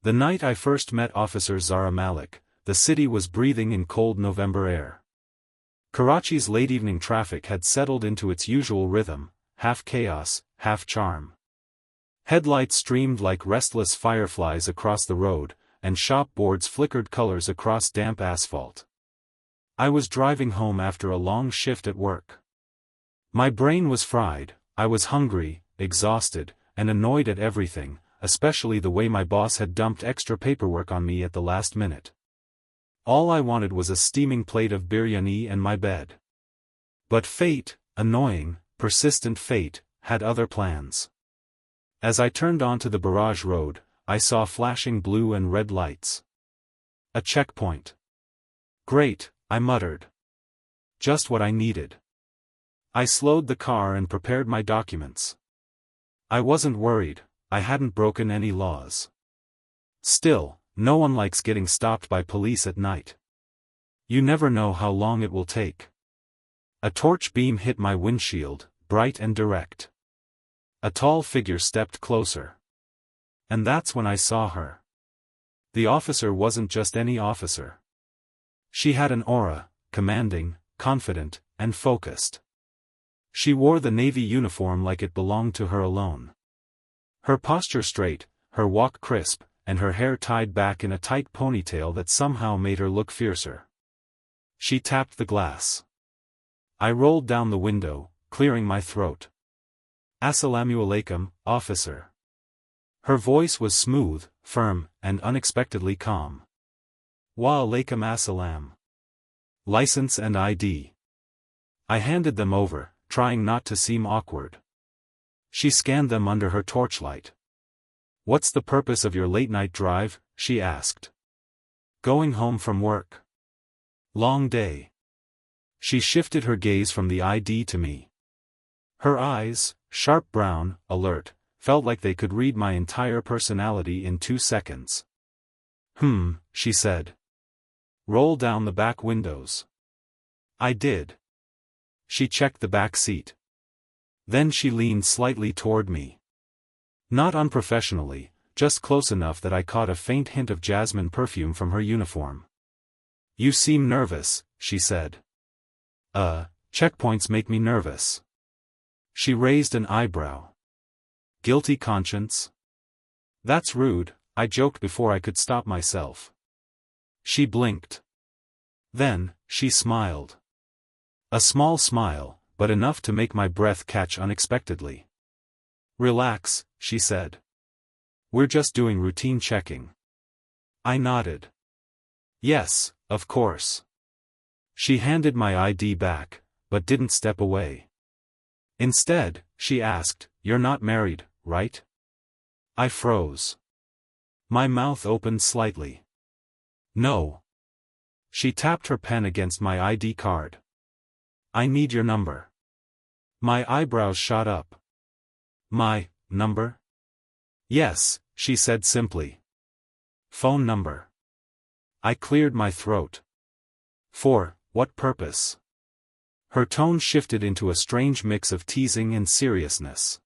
The night I first met Officer Zara Malik, the city was breathing in cold November air. Karachi's late evening traffic had settled into its usual rhythm, half chaos, half charm. Headlights streamed like restless fireflies across the road, and shop boards flickered colors across damp asphalt. I was driving home after a long shift at work. My brain was fried, I was hungry, exhausted, and annoyed at everything, especially the way my boss had dumped extra paperwork on me at the last minute. All I wanted was a steaming plate of biryani and my bed. But fate, annoying, persistent fate, had other plans. As I turned onto the barrage road, I saw flashing blue and red lights. A checkpoint. Great, I muttered. Just what I needed. I slowed the car and prepared my documents. I wasn't worried, I hadn't broken any laws. Still, no one likes getting stopped by police at night. You never know how long it will take. A torch beam hit my windshield, bright and direct. A tall figure stepped closer. And that's when I saw her. The officer wasn't just any officer. She had an aura, commanding, confident, and focused. She wore the Navy uniform like it belonged to her alone. Her posture straight, her walk crisp, and her hair tied back in a tight ponytail that somehow made her look fiercer. She tapped the glass. I rolled down the window, clearing my throat. Assalamu alaikum, officer. Her voice was smooth, firm, and unexpectedly calm. Wa alaikum assalam. License and ID. I handed them over, trying not to seem awkward. She scanned them under her torchlight. What's the purpose of your late-night drive? She asked. Going home from work. Long day. She shifted her gaze from the ID to me. Her eyes, sharp brown, alert, felt like they could read my entire personality in 2 seconds. She said. Roll down the back windows. I did. She checked the back seat. Then she leaned slightly toward me. Not unprofessionally, just close enough that I caught a faint hint of jasmine perfume from her uniform. You seem nervous, she said. Checkpoints make me nervous. She raised an eyebrow. Guilty conscience? That's rude, I joked before I could stop myself. She blinked. Then, she smiled. A small smile, but enough to make my breath catch unexpectedly. Relax, she said. We're just doing routine checking. I nodded. Yes, of course. She handed my ID back, but didn't step away. Instead, she asked, You're not married, right? I froze. My mouth opened slightly. No. She tapped her pen against my ID card. I need your number. My eyebrows shot up. My number? Yes, she said simply. Phone number. I cleared my throat. For what purpose? Her tone shifted into a strange mix of teasing and seriousness.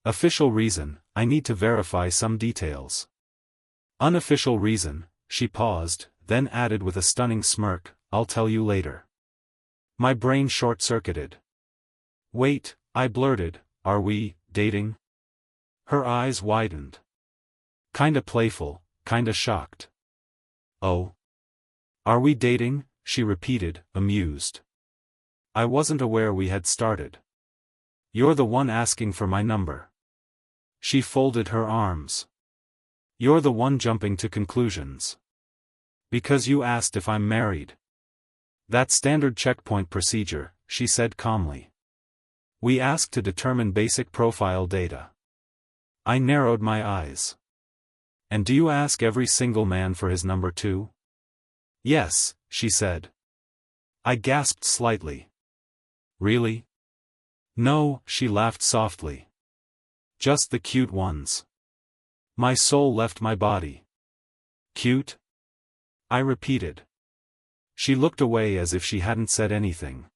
Official reason, I need to verify some details. Unofficial reason, she paused, then added with a stunning smirk, I'll tell you later. My brain short-circuited. Wait, I blurted, are we dating? Her eyes widened. Kinda playful, kinda shocked. Oh. Are we dating? She repeated, amused. I wasn't aware we had started. You're the one asking for my number. She folded her arms. You're the one jumping to conclusions. Because you asked if I'm married. That's standard checkpoint procedure, she said calmly. We ask to determine basic profile data. I narrowed my eyes. And do you ask every single man for his number too? Yes, she said. I gasped slightly. Really? No, she laughed softly. Just the cute ones. My soul left my body. Cute? I repeated. She looked away as if she hadn't said anything.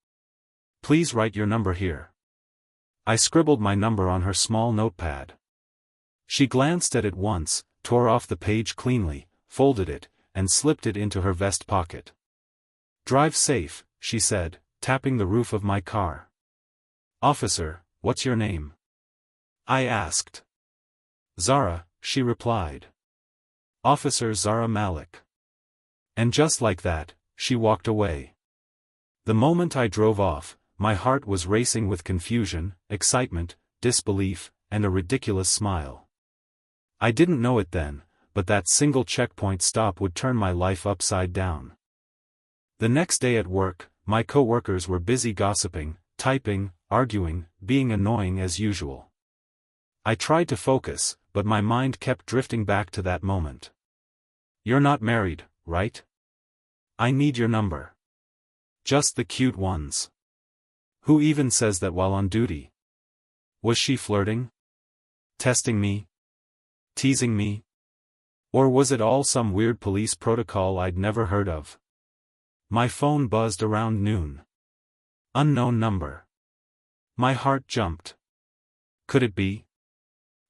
Please write your number here. I scribbled my number on her small notepad. She glanced at it once, tore off the page cleanly, folded it, and slipped it into her vest pocket. "Drive safe," she said, tapping the roof of my car. "Officer, what's your name?" I asked. "Zara," she replied. "Officer Zara Malik." And just like that, she walked away. The moment I drove off, my heart was racing with confusion, excitement, disbelief, and a ridiculous smile. I didn't know it then, but that single checkpoint stop would turn my life upside down. The next day at work, my co-workers were busy gossiping, typing, arguing, being annoying as usual. I tried to focus, but my mind kept drifting back to that moment. "You're not married, right? I need your number." "Just the cute ones." Who even says that while on duty? Was she flirting? Testing me? Teasing me? Or was it all some weird police protocol I'd never heard of? My phone buzzed around noon. Unknown number. My heart jumped. Could it be?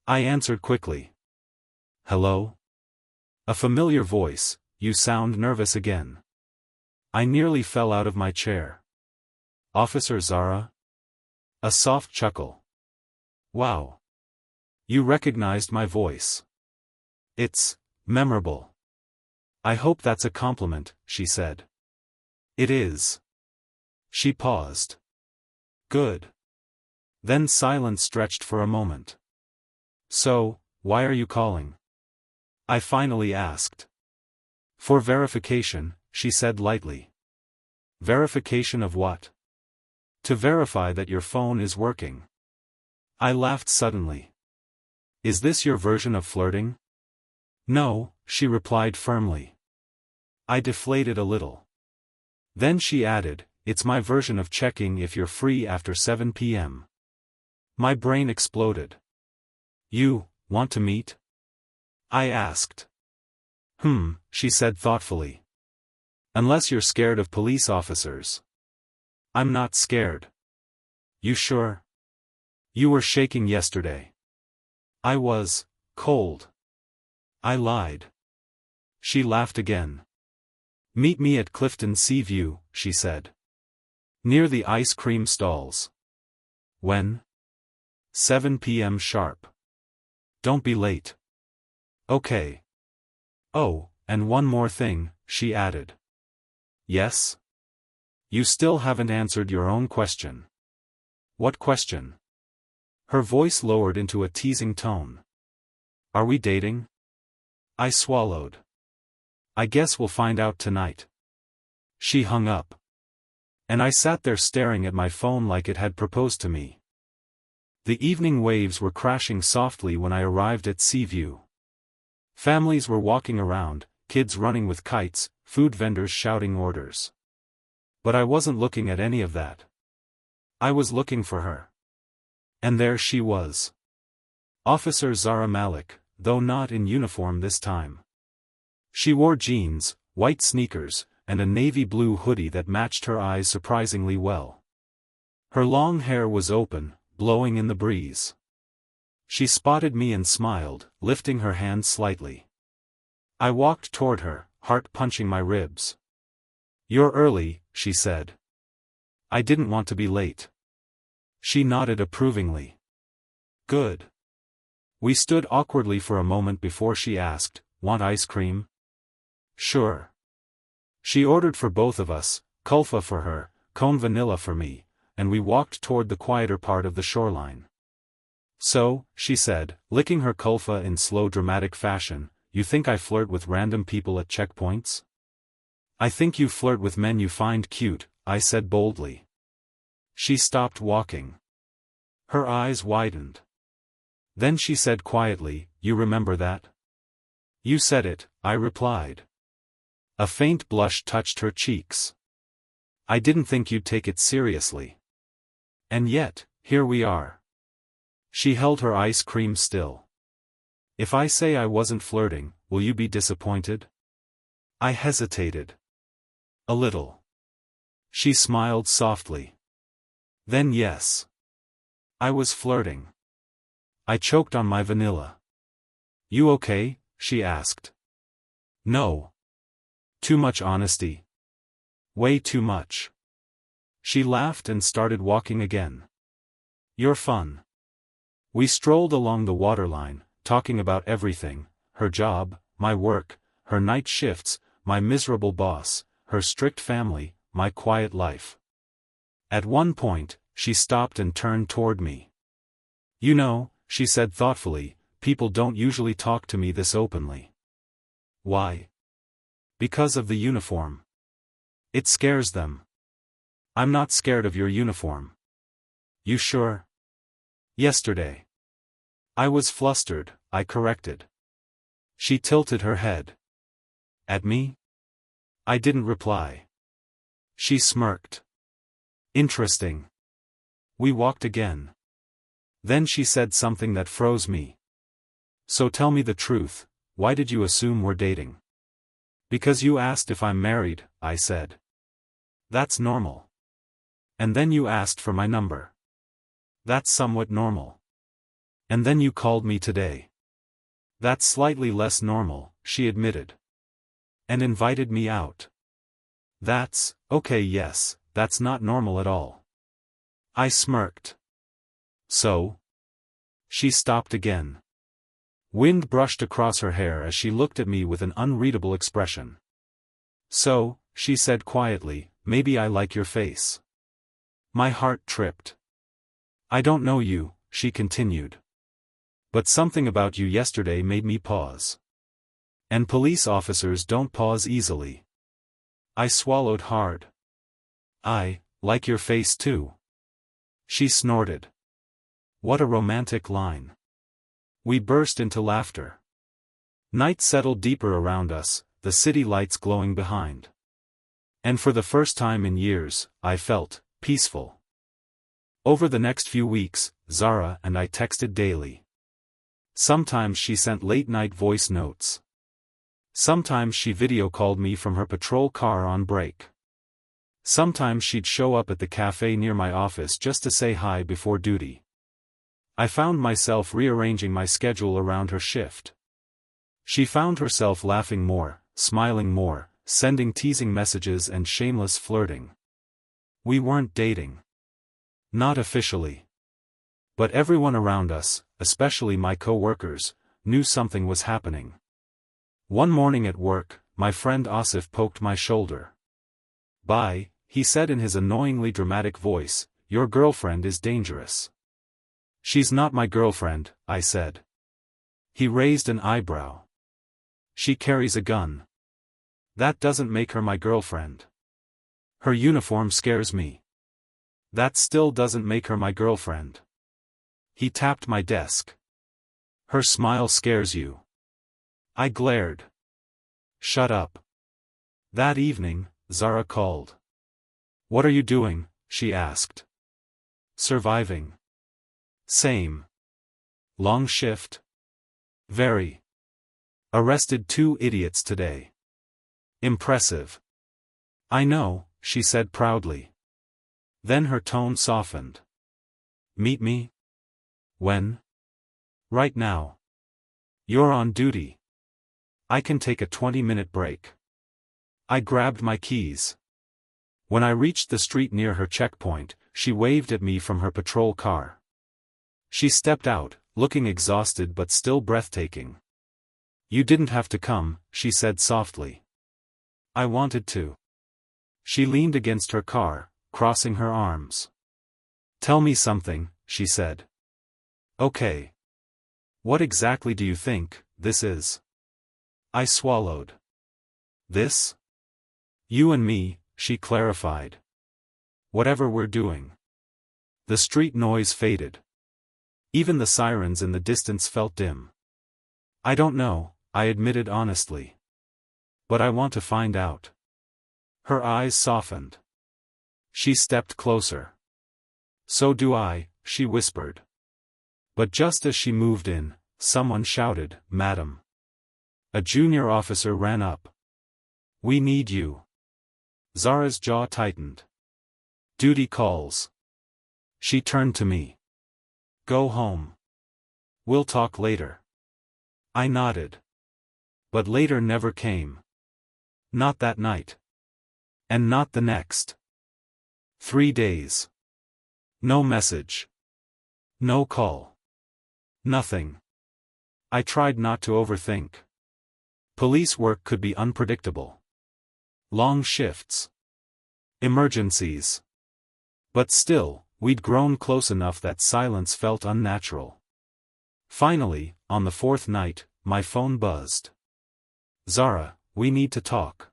I answered quickly. "Hello?" A familiar voice. "You sound nervous again." I nearly fell out of my chair. "Officer Zara?" A soft chuckle. "Wow. You recognized my voice. It's memorable." "I hope that's a compliment," she said. "It is." She paused. "Good." Then silence stretched for a moment. "So, why are you calling?" I finally asked. "For verification," she said lightly. "Verification of what?" "To verify that your phone is working." I laughed suddenly. "Is this your version of flirting?" "No," she replied firmly. I deflated a little. Then she added, "It's my version of checking if you're free after 7 p.m. My brain exploded. "You want to meet?" I asked. She said thoughtfully. "Unless you're scared of police officers." "I'm not scared." "You sure?" "You were shaking yesterday." "I was cold." I lied. She laughed again. "Meet me at Clifton Sea View," she said. "Near the ice cream stalls." "When?" 7 p.m. sharp. "Don't be late." "Okay." "Oh, and one more thing," she added. "Yes?" "You still haven't answered your own question." "What question?" Her voice lowered into a teasing tone. "Are we dating?" I swallowed. "I guess we'll find out tonight." She hung up. And I sat there staring at my phone like it had proposed to me. The evening waves were crashing softly when I arrived at Seaview. Families were walking around, kids running with kites, food vendors shouting orders. But I wasn't looking at any of that. I was looking for her. And there she was. Officer Zara Malik, though not in uniform this time. She wore jeans, white sneakers, and a navy blue hoodie that matched her eyes surprisingly well. Her long hair was open, blowing in the breeze. She spotted me and smiled, lifting her hand slightly. I walked toward her, heart punching my ribs. "You're early," she said. "I didn't want to be late." She nodded approvingly. "Good." We stood awkwardly for a moment before she asked, "Want ice cream?" "Sure." She ordered for both of us, kulfa for her, cone vanilla for me, and we walked toward the quieter part of the shoreline. "So," she said, licking her kulfa in slow dramatic fashion, "you think I flirt with random people at checkpoints?" "I think you flirt with men you find cute," I said boldly. She stopped walking. Her eyes widened. Then she said quietly, "You remember that?" "You said it," I replied. A faint blush touched her cheeks. "I didn't think you'd take it seriously. And yet, here we are." She held her ice cream still. "If I say I wasn't flirting, will you be disappointed?" I hesitated. "A little." She smiled softly. "Then yes. I was flirting." I choked on my vanilla. "You okay?" she asked. No. Too much honesty. Way too much. She laughed and started walking again. You're fun. We strolled along the waterline, talking about everything, her job, my work, her night shifts, my miserable boss, her strict family, my quiet life. At one point, she stopped and turned toward me. You know, she said thoughtfully, people don't usually talk to me this openly. Why? Because of the uniform. It scares them. I'm not scared of your uniform. You sure? Yesterday. I was flustered, I corrected. She tilted her head. At me? I didn't reply. She smirked. Interesting. We walked again. Then she said something that froze me. So tell me the truth, why did you assume we're dating? Because you asked if I'm married, I said. That's normal. And then you asked for my number. That's somewhat normal. And then you called me today. That's slightly less normal, she admitted. And invited me out. That's, okay, yes, that's not normal at all. I smirked. So? She stopped again. Wind brushed across her hair as she looked at me with an unreadable expression. So, she said quietly, maybe I like your face. My heart tripped. I don't know you, she continued. But something about you yesterday made me pause. And police officers don't pause easily. I swallowed hard. I like your face too. She snorted. What a romantic line. We burst into laughter. Night settled deeper around us, the city lights glowing behind. And for the first time in years, I felt peaceful. Over the next few weeks, Zara and I texted daily. Sometimes she sent late-night voice notes. Sometimes she video called me from her patrol car on break. Sometimes she'd show up at the cafe near my office just to say hi before duty. I found myself rearranging my schedule around her shift. She found herself laughing more, smiling more, sending teasing messages and shameless flirting. We weren't dating. Not officially. But everyone around us, especially my co-workers, knew something was happening. One morning at work, my friend Asif poked my shoulder. Bye, he said in his annoyingly dramatic voice, your girlfriend is dangerous. She's not my girlfriend, I said. He raised an eyebrow. She carries a gun. That doesn't make her my girlfriend. Her uniform scares me. That still doesn't make her my girlfriend. He tapped my desk. Her smile scares you. I glared. Shut up. That evening, Zara called. What are you doing? She asked. Surviving. Same. Long shift? Very. Arrested 2 idiots today. Impressive. I know, she said proudly. Then her tone softened. Meet me? When? Right now. You're on duty. I can take a 20-minute break. I grabbed my keys. When I reached the street near her checkpoint, she waved at me from her patrol car. She stepped out, looking exhausted but still breathtaking. You didn't have to come, she said softly. I wanted to. She leaned against her car, crossing her arms. Tell me something, she said. Okay. What exactly do you think this is? I swallowed. This? You and me, she clarified. Whatever we're doing. The street noise faded. Even the sirens in the distance felt dim. I don't know, I admitted honestly. But I want to find out. Her eyes softened. She stepped closer. So do I, she whispered. But just as she moved in, someone shouted, Madam. A junior officer ran up. We need you. Zara's jaw tightened. Duty calls. She turned to me. Go home. We'll talk later. I nodded. But later never came. Not that night. And not the next. 3 days. No message. No call. Nothing. I tried not to overthink. Police work could be unpredictable. Long shifts. Emergencies. But still, we'd grown close enough that silence felt unnatural. Finally, on the 4th night, my phone buzzed. Zara, we need to talk.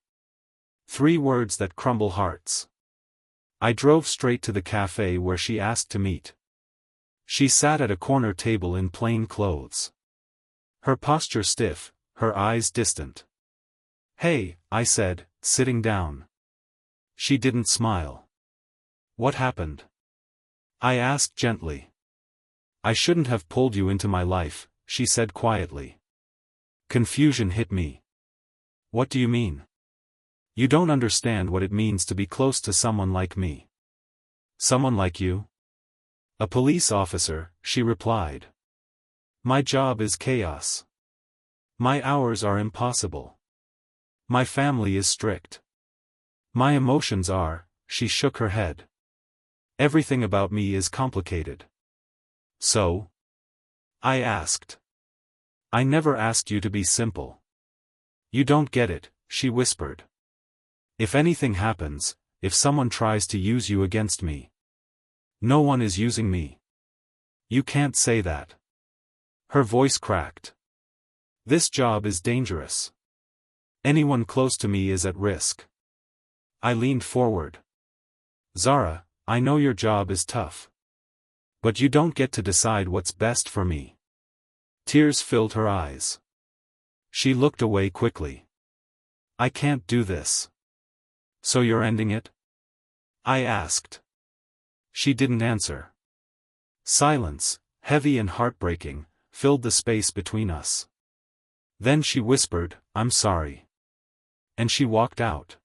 3 words that crumble hearts. I drove straight to the cafe where she asked to meet. She sat at a corner table in plain clothes. Her posture stiff, her eyes distant. Hey, I said, sitting down. She didn't smile. What happened? I asked gently. I shouldn't have pulled you into my life, she said quietly. Confusion hit me. What do you mean? You don't understand what it means to be close to someone like me. Someone like you? A police officer, she replied. My job is chaos. My hours are impossible. My family is strict. My emotions are, she shook her head. Everything about me is complicated. So? I asked. I never asked you to be simple. You don't get it, she whispered. If anything happens, if someone tries to use you against me. No one is using me. You can't say that. Her voice cracked. This job is dangerous. Anyone close to me is at risk. I leaned forward. Zara, I know your job is tough. But you don't get to decide what's best for me. Tears filled her eyes. She looked away quickly. I can't do this. So you're ending it? I asked. She didn't answer. Silence, heavy and heartbreaking, filled the space between us. Then she whispered, I'm sorry. And she walked out.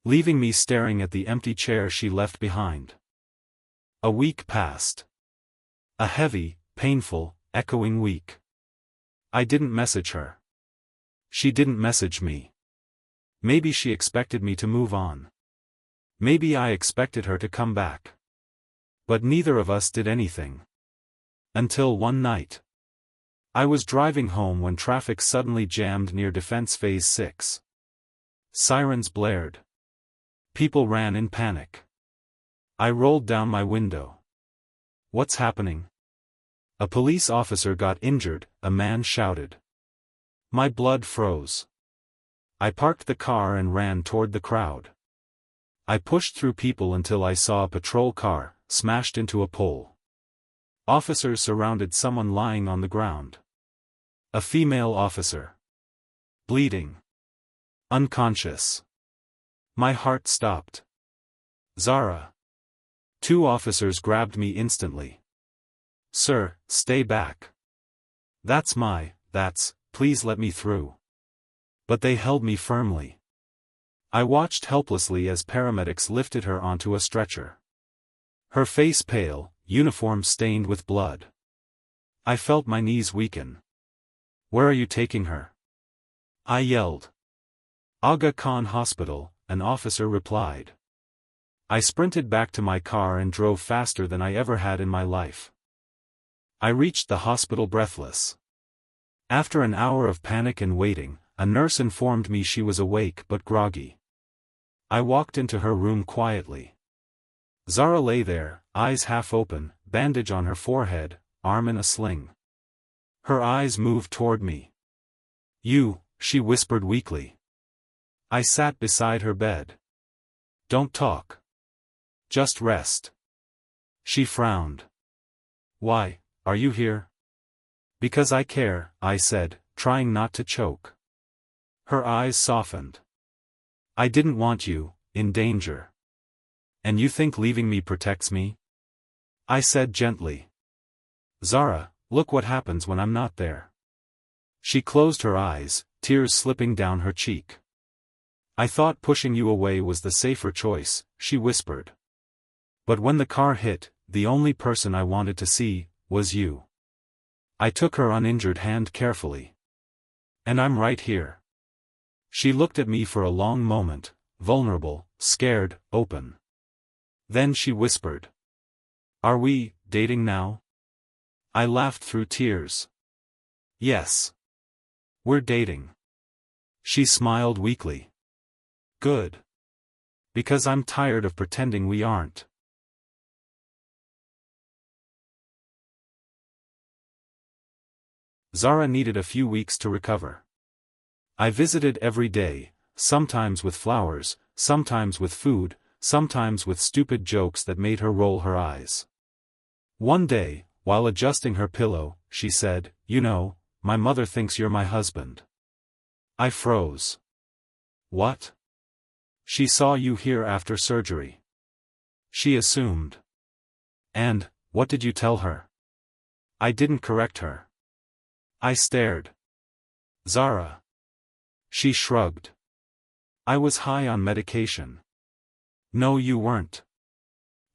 Leaving me staring at the empty chair she left behind. A week passed. A heavy, painful, echoing week. I didn't message her. She didn't message me. Maybe she expected me to move on. Maybe I expected her to come back. But neither of us did anything. Until one night. I was driving home when traffic suddenly jammed near Defense Phase 6. Sirens blared. People ran in panic. I rolled down my window. What's happening? A police officer got injured, a man shouted. My blood froze. I parked the car and ran toward the crowd. I pushed through people until I saw a patrol car, smashed into a pole. Officers surrounded someone lying on the ground. A female officer. Bleeding. Unconscious. My heart stopped. Zara. 2 officers grabbed me instantly. Sir, stay back. That's please let me through. But they held me firmly. I watched helplessly as paramedics lifted her onto a stretcher. Her face pale, uniform stained with blood. I felt my knees weaken. Where are you taking her? I yelled. Aga Khan Hospital, an officer replied. I sprinted back to my car and drove faster than I ever had in my life. I reached the hospital breathless. After an hour of panic and waiting, a nurse informed me she was awake but groggy. I walked into her room quietly. Zara lay there, eyes half open, bandage on her forehead, arm in a sling. Her eyes moved toward me. You, she whispered weakly. I sat beside her bed. Don't talk. Just rest. She frowned. Why, are you here? Because I care, I said, trying not to choke. Her eyes softened. I didn't want you, in danger. And you think leaving me protects me? I said gently. Zara, look what happens when I'm not there. She closed her eyes, tears slipping down her cheek. I thought pushing you away was the safer choice, she whispered. But when the car hit, the only person I wanted to see was you. I took her uninjured hand carefully. And I'm right here. She looked at me for a long moment, vulnerable, scared, open. Then she whispered. Are we dating now? I laughed through tears. Yes. We're dating. She smiled weakly. Good. Because I'm tired of pretending we aren't. Zara needed a few weeks to recover. I visited every day, sometimes with flowers, sometimes with food, sometimes with stupid jokes that made her roll her eyes. One day, while adjusting her pillow, she said, "You know, my mother thinks you're my husband." I froze. What? She saw you here after surgery. She assumed. And, what did you tell her? I didn't correct her. I stared. Zara. She shrugged. I was high on medication. No, you weren't.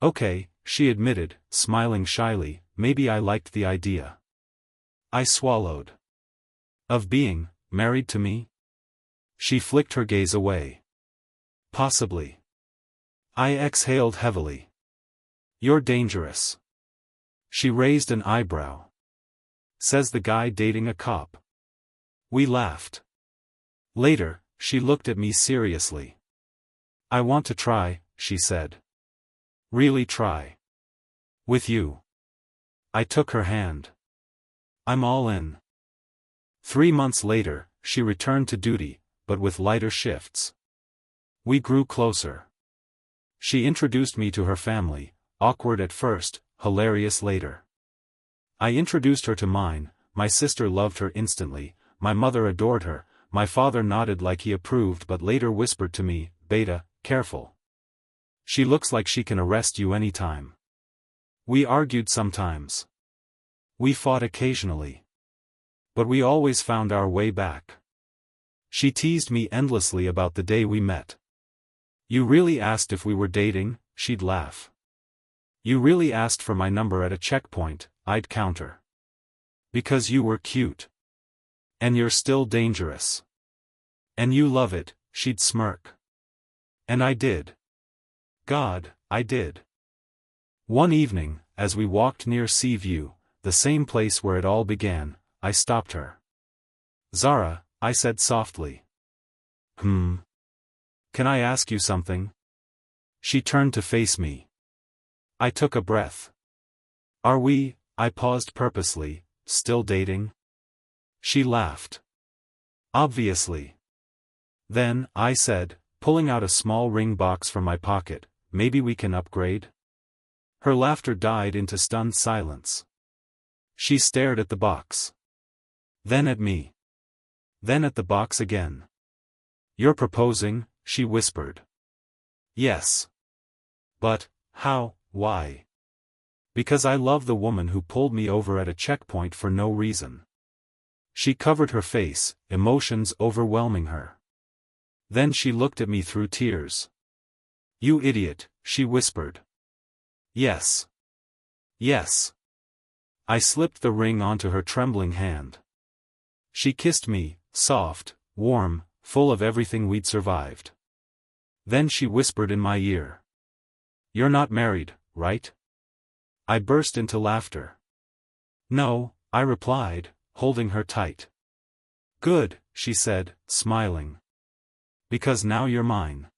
Okay, she admitted, smiling shyly, maybe I liked the idea. I swallowed. Of being married to me? She flicked her gaze away. Possibly. I exhaled heavily. You're dangerous. She raised an eyebrow. Says the guy dating a cop. We laughed. Later, she looked at me seriously. I want to try, she said. Really try. With you. I took her hand. I'm all in. 3 months later, she returned to duty, but with lighter shifts. We grew closer. She introduced me to her family, awkward at first, hilarious later. I introduced her to mine, my sister loved her instantly, my mother adored her, my father nodded like he approved but later whispered to me, "Beta, careful. She looks like she can arrest you anytime." We argued sometimes. We fought occasionally. But we always found our way back. She teased me endlessly about the day we met. You really asked if we were dating, she'd laugh. You really asked for my number at a checkpoint, I'd counter. Because you were cute. And you're still dangerous. And you love it, she'd smirk. And I did. God, I did. One evening, as we walked near Sea View, the same place where it all began, I stopped her. Zara, I said softly. Can I ask you something? She turned to face me. I took a breath. Are we, I paused purposely, still dating? She laughed. Obviously. Then, I said, pulling out a small ring box from my pocket, maybe we can upgrade? Her laughter died into stunned silence. She stared at the box. Then at me. Then at the box again. You're proposing, she whispered. Yes. But, how, why? Because I love the woman who pulled me over at a checkpoint for no reason. She covered her face, emotions overwhelming her. Then she looked at me through tears. You idiot, she whispered. Yes. Yes. I slipped the ring onto her trembling hand. She kissed me, soft, warm, full of everything we'd survived. Then she whispered in my ear. You're not married, right? I burst into laughter. No, I replied, holding her tight. Good, she said, smiling. Because now you're mine.